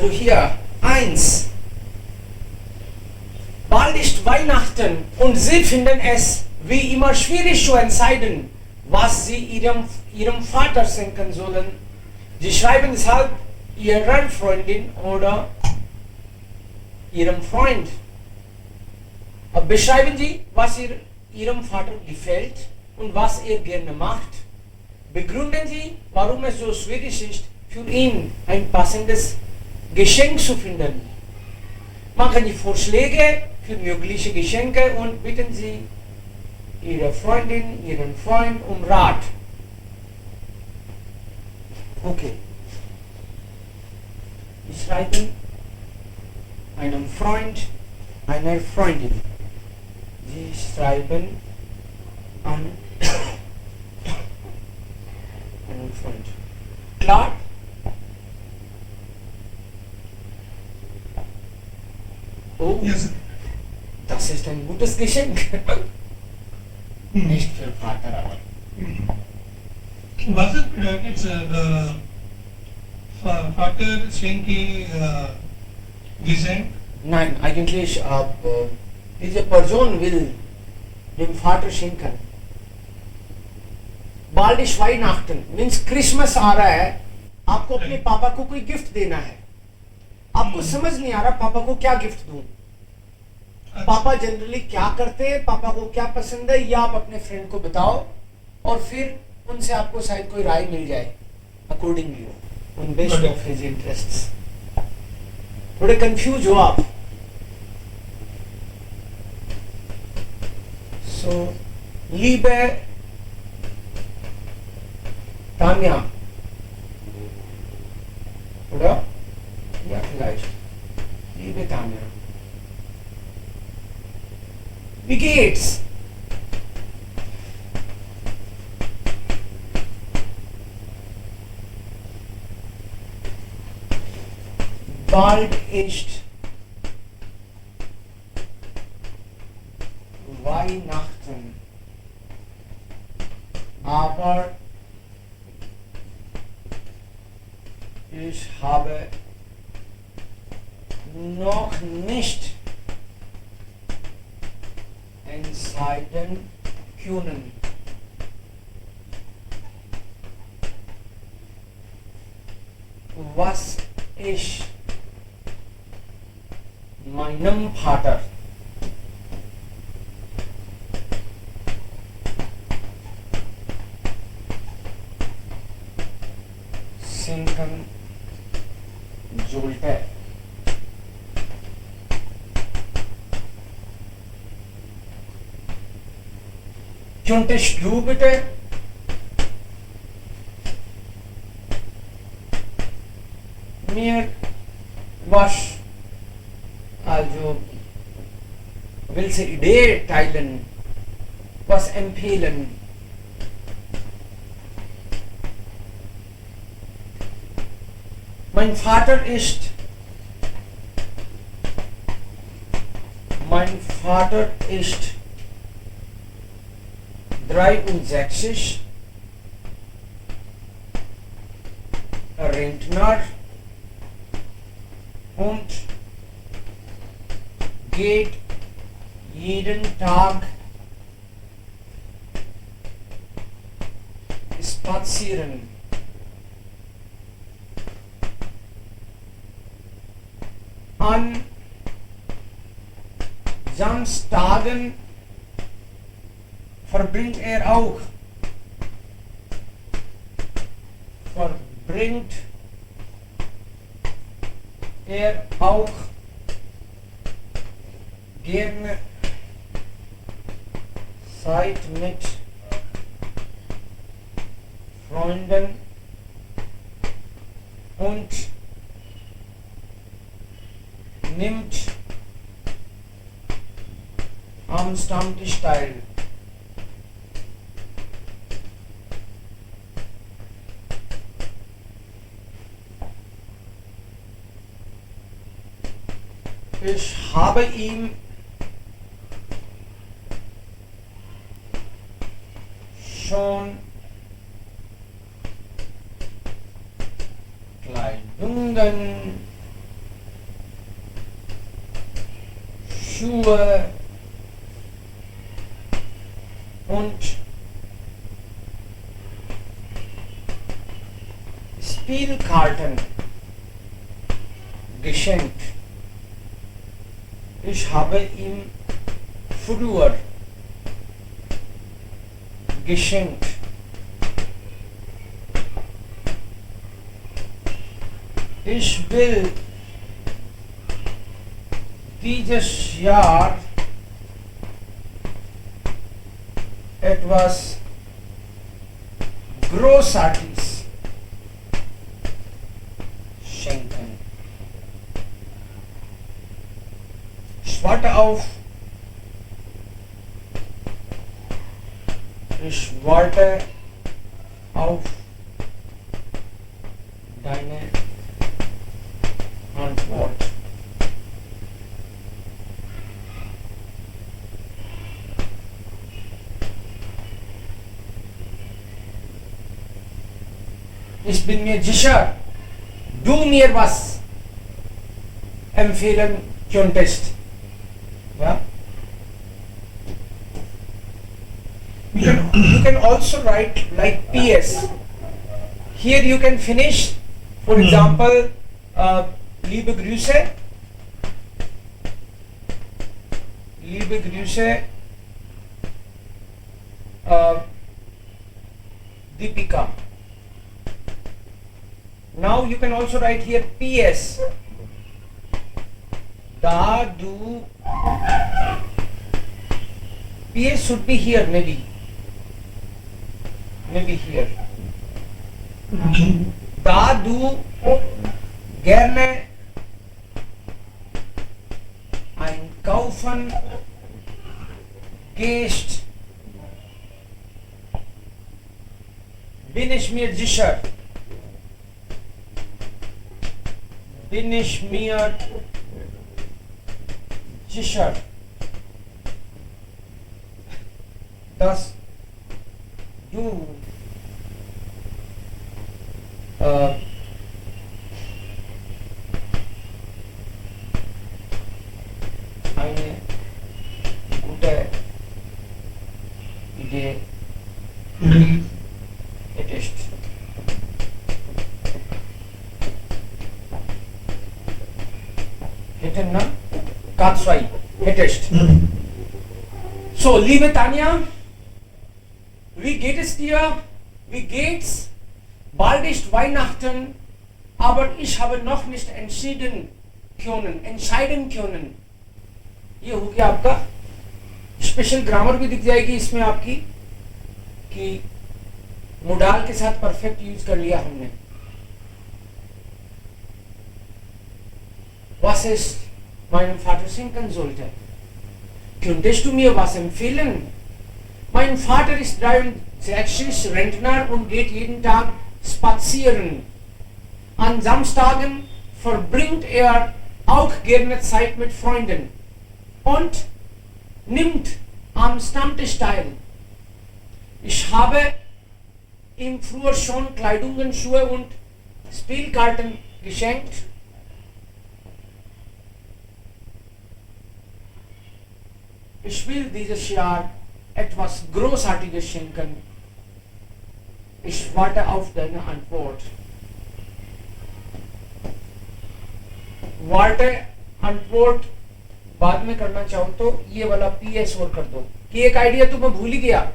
Also hier 1. Bald ist Weihnachten und Sie finden es wie immer schwierig zu entscheiden, was Sie Ihrem Vater schenken sollen. Sie schreiben deshalb Ihrer Freundin oder Ihrem Freund. Beschreiben Sie, was Ihrem Vater gefällt und was er gerne macht. Begründen Sie, warum es so schwierig ist, für ihn ein passendes Geschenk zu finden. Machen Sie Vorschläge für mögliche Geschenke und bitten Sie Ihre Freundin, Ihren Freund um Rat. Okay. Sie schreiben einem Freund, einer Freundin. Sie schreiben an einen Freund. Klar? Oh, Yes. das ist ein gutes Geschenk. Nicht für Vater, aber. Was it's the Vater Schenke Geschenk? Nein, eigentlich diese Person will dem Vater schenken. Bald ist Weihnachten, means Christmas आ रहा है, आपको अपने पापा को कोई gift देना है. आपको समझ नहीं आ रहा पापा को क्या गिफ्ट दूं. पापा जनरली क्या करते हैं, पापा को क्या पसंद है, या आप अपने फ्रेंड को बताओ और फिर उनसे आपको शायद कोई राय मिल जाए अकॉर्डिंगली उन बेस्ड ऑफ हिज इंटरेस्ट्स. थोड़े कंफ्यूज हो आप. सो liebe Tanja, oder? Ja, vielleicht. Liebe Tanja, wie geht's? Bald ist Weihnachten, aber ich habe noch nicht entscheiden können. Was ich meinem Vater schenken sollte. Könntest du bitte mir was, also welche Idee teilen, was empfehlen? Mein Vater ist 63, Rentner und geht jeden Tag spazieren. An Samstagen verbringt er auch gerne Zeit mit Freunden und nimmt am Stammtisch teil. Ich habe ihm schon Kleidungen Schuhe und Spielkarten geschenkt. Ich habe ihm früher geschenkt. Ich will dieses Jahr etwas Großartiges schenken. Ich warte auf. Ich warte auf deine Antwort. Ich bin mir sicher, du mir was empfehlen könntest. Ja? You can also write like PS. Here you can finish, for example, liebe Grüße. Liebe Grüße, Deepika. Now you can also write here PS. Da du. PS should be here, maybe. Maybe here. Da du gerne einkaufen gehst, bin ich mir sicher. Bin ich mir sicher, dass du eine gute Idee hättest. Hätten, na? Katzwei, hättest. So, liebe Tanja, wie geht es dir? Wie geht's? Bald ist Weihnachten, aber ich habe noch nicht entscheiden können. ये हो गया आपका special grammar भी दिख जाएगी इसमें आपकी कि मोडाल के साथ परफेक्ट यूज कर लिया हमने. Was ist meinem Vater schenken sollte? Könntest du mir was empfehlen? Mein Vater ist 63 Rentner und geht jeden Tag spazieren. An Samstagen verbringt er auch gerne Zeit mit Freunden und nimmt am Stammtisch teil. Ich habe ihm früher schon Kleidungen, Schuhe und Spielkarten geschenkt. Ich will dieses Jahr etwas Großartiges schenken. Ich warte auf deine Antwort. Warte, Antwort बाद में करना चाहो तो ये वाला PS और कर दो कि एक आइडिया तो मैं भूल ही गया.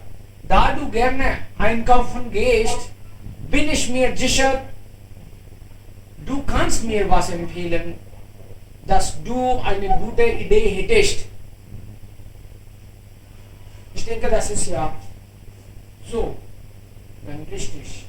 Da du gerne einkaufen gehst, bin ich mir sicher, du kannst mir was empfehlen, dass du eine gute Idee hättest. Ich denke, das ist ja so, dann richtig.